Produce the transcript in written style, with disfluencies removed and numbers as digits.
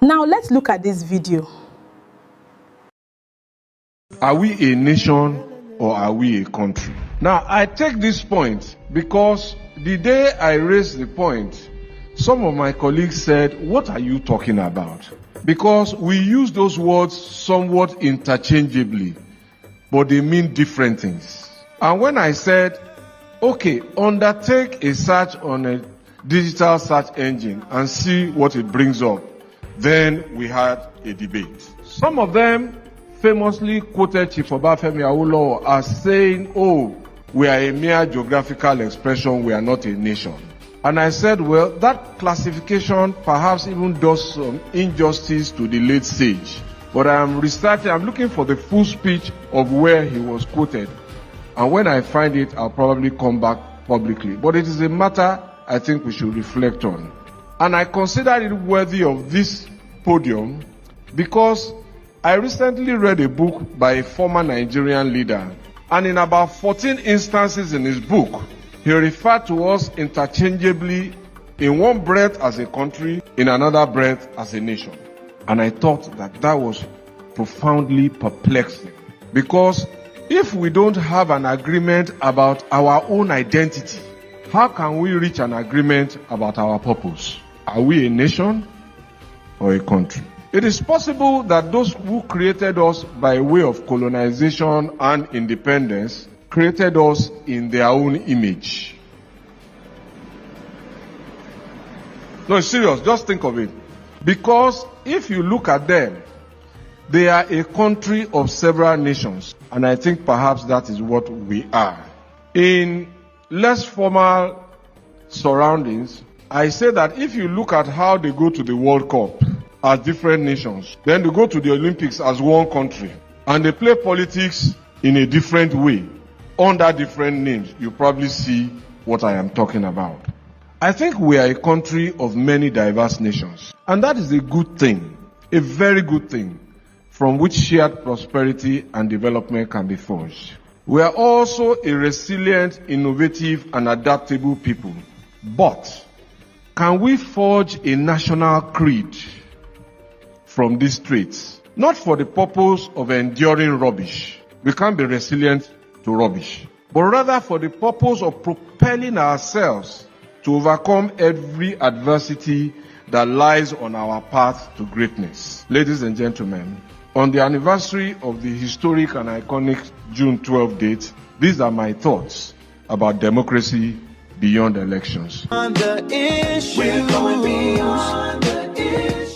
Now let's look at this video. Are we a nation or are we a country? Now, I take this point because the day I raised the point, some of my colleagues said, what are you talking about? Because we use those words somewhat interchangeably, but they mean different things. And when I said, okay, undertake a search on a digital search engine and see what it brings up, then we had a debate. Some of them famously quoted Chief Obafemi Awolowo as saying, oh, we are a mere geographical expression, we are not a nation. And I said, well, that classification perhaps even does some injustice to the late sage. But I'm looking for the full speech of where he was quoted. And when I find it, I'll probably come back publicly. But it is a matter I think we should reflect on. And I consider it worthy of this podium because I recently read a book by a former Nigerian leader. And in about 14 instances in his book, he referred to us interchangeably in one breath as a country, in another breath as a nation. And I thought that was profoundly perplexing. Because if we don't have an agreement about our own identity, how can we reach an agreement about our purpose? Are we a nation or a country? It is possible that those who created us by way of colonization and independence created us in their own image. No, it's serious. Just think of it. Because if you look at them, they are a country of several nations. And I think perhaps that is what we are. In less formal surroundings, I say that if you look at how they go to the World Cup as different nations, then they go to the Olympics as one country, and they play politics in a different way, under different names, you probably see what I am talking about. I think we are a country of many diverse nations, and that is a good thing, a very good thing, from which shared prosperity and development can be forged. We are also a resilient, innovative, and adaptable people. But can we forge a national creed from these traits? Not for the purpose of enduring rubbish. We can't be resilient to rubbish. But rather for the purpose of propelling ourselves to overcome every adversity that lies on our path to greatness. Ladies and gentlemen, on the anniversary of the historic and iconic June 12 date, these are my thoughts about democracy beyond elections. We're going beyond the issues.